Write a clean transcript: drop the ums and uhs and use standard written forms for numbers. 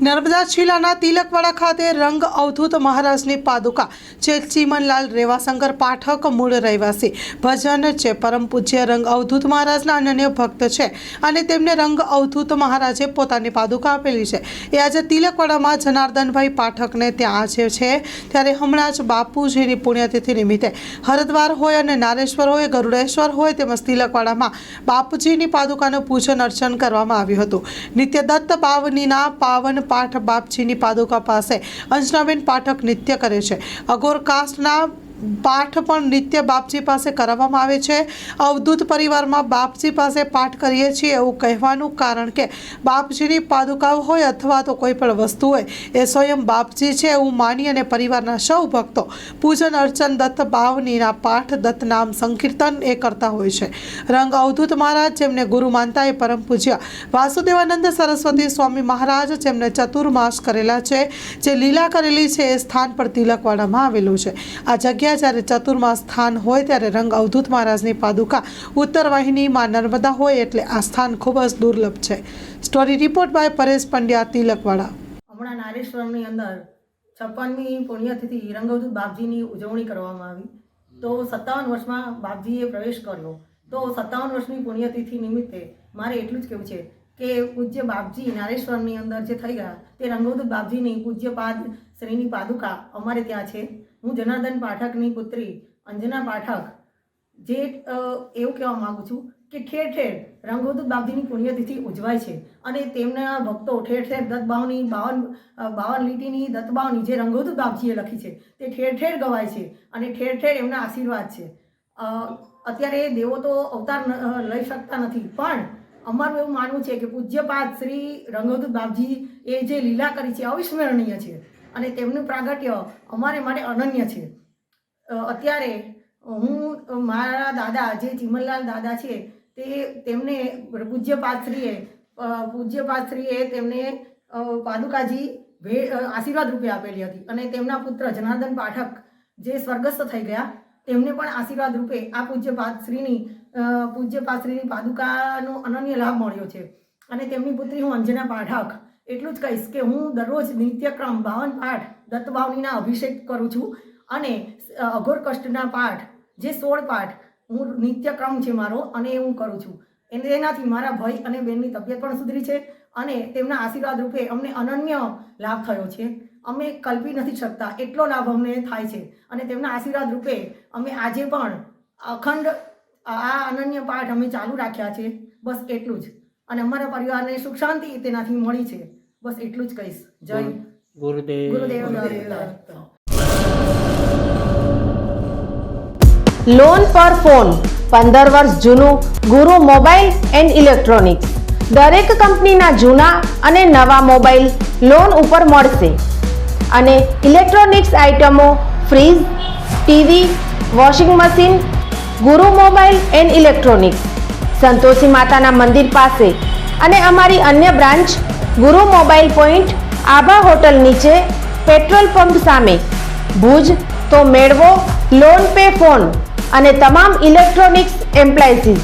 નર્મદા જિલ્લાના તિલકવાડા ખાતે રંગ અવધૂત મહારાજની પાદુકા જે ચીમનલાલ રેવાશંકર પાઠક મૂળ રહેવાસી ભજન છે પરમ પૂજ્ય રંગ અવધૂત મહારાજના અનન્ય ભક્ત છે અને તેમને રંગ અવધૂત મહારાજે પોતાની પાદુકા આપેલી છે। એ આજે તિલકવાડામાં જનાર્દનભાઈ પાઠકને ત્યાં આજે છે ત્યારે હમણાં જ બાપુજીની પુણ્યતિથિ નિમિત્તે હરદ્વાર હોય અને નારેશ્વર હોય ગરુડેશ્વર હોય તેમજ તિલકવાડામાં બાપુજીની પાદુકાનું પૂજન અર્ચન કરવામાં આવ્યું હતું। નિત્ય દત્ત બાવનીના પાવન પાઠ બાપજીની પાદુકા પાસે અંજનાબેન પાઠક નિત્ય કરે છે। અઘોર કાસ્ટના પાઠ પણ નિત્ય બાપજી પાસે કરાવવામાં આવે છે। અવધૂત પરિવારમાં બાપજી પાસે પાઠ કરીએ છીએ એવું કહેવાનું કારણ કે બાપજીની પાદુકાઓ હોય અથવા તો કોઈ પણ વસ્તુ હોય એ સ્વયં બાપજી છે એવું માની અને પરિવારના સૌ ભક્તો પૂજન અર્ચન દત્ત બાવનીના પાઠ દત્ત નામ સંકીર્તન એ કરતા હોય છે। રંગ અવધૂત મહારાજ જેમને ગુરુ માનતા એ પરમ પૂજ્ય વાસુદેવાનંદ સરસ્વતી સ્વામી મહારાજ જેમને ચતુર્માસ કરેલા છે, જે લીલા કરેલી છે એ સ્થાન પર તિલકવાડામાં આવેલું છે। આ જગ્યા જ્યારે ચતુર્માસ સ્થાન હોય ત્યારે રંગ અવધૂત મહારાજની પાદુકા ઉત્તર વાહિનીમાં નર્મદા હોય એટલે આ સ્થાન ખૂબ જ દુર્લભ છે। Story report by Paresh Pandya, Tilakwada. હમણાં નારેશ્વરની અંદર 56મી પુણ્યતિથિ રંગ અવધૂત બાપજીની ઉજવણી કરવામાં આવી। તો 57 વર્ષમાં બાપજીએ પ્રવેશ કર્યો। તો 57 વર્ષની પુણ્યતિથિ નિમિત્તે મારે એટલું જ કહેવું છે કે પૂજ્ય બાપજી નારેશ્વરની અંદર જે થઈ ગયા તે રંગ અવધૂત બાપજીની પૂજ્યપાદ શ્રીની પાદુકા અમારે ત્યાં છે। હું જનાર્દન પાઠકની પુત્રી અંજના પાઠક જે એવું કહેવા માગું છું કે ઠેર ઠેર રંગ અવધૂત બાપજીની પુણ્યતિથિ ઉજવાય છે અને તેમના ભક્તો ઠેર ઠેર દત્તબાવની 52 લીટીની દત્તબાવની જે રંગ અવધૂત બાપજીએ લખી છે તે ઠેર ઠેર ગવાય છે અને ઠેર ઠેર એમના આશીર્વાદ છે। અત્યારે દેવો તો અવતાર લઈ શકતા નથી, પણ અમારું એવું માનવું છે કે પૂજ્યપાદ શ્રી રંગ અવધૂત બાપજી એ જે લીલા કરી છે અવિસ્મરણીય છે અને તેમનું પ્રાગટ્ય અમારે માટે અનન્ય છે। અત્યારે હું મારા દાદા જે ચીમનલાલ દાદા છે તેમને પૂજ્યપાદશ્રીએ તેમને પાદુકાજી આશીર્વાદ રૂપે આપેલી હતી અને તેમના પુત્ર જનાર્દન પાઠક જે સ્વર્ગસ્થ થઈ ગયા તેમને પણ આશીર્વાદ રૂપે આ પૂજ્યપાદશ્રીની પાદુકાનો અનન્ય લાભ મળ્યો છે। અને તેમની પુત્રી હું અંજના પાઠક એટલું જ કહીશ કે હું દરરોજ નિત્યક્રમ 52 પાઠ દત્તબાવનીના અભિષેક કરું છું અને અઘોર કષ્ટના પાઠ જે 16 પાઠ હું નિત્યક્રમ છે મારો અને એ હું કરું છું। એનાથી મારા ભાઈ અને બહેનની તબિયત પણ સુધરી છે અને તેમના આશીર્વાદ રૂપે અમને અનન્ય લાભ થયો છે। અમે કલ્પી નથી શકતા એટલો લાભ અમને થાય છે અને તેમના આશીર્વાદ રૂપે અમે આજે પણ અખંડ આ અનન્ય પાઠ અમે ચાલુ રાખ્યા છે। બસ એટલું જ, અને અમારા પરિવારને સુખ શાંતિ તેનાથી મળી છે। બસ એટલું જ કહીશ। જય ગુરુદેવ। લોન પર ફોન 15 વર્ષ જૂનું ગુરુ મોબાઈલ એન્ડ ઇલેક્ટ્રોનિક્સ દરેક કંપનીના જૂના અને નવા મોબાઈલ લોન ઉપર મળશે અને ઇલેક્ટ્રોનિક્સ આઇટમો ફ્રીજ, ટીવી, વોશિંગ મશીન ગુરુ મોબાઈલ એન્ડ ઇલેક્ટ્રોનિક્સ સંતોષી માતાના મંદિર પાસે અને અમારી અન્ય બ્રાન્ચ ગુરુ મોબાઈલ પોઈન્ટ આભા હોટલ નીચે પેટ્રોલ પંપ સામે ભુજ। તો મેળવો લોન પે ફોન અને તમામ ઇલેક્ટ્રોનિક્સ એપ્લાયન્સીસ।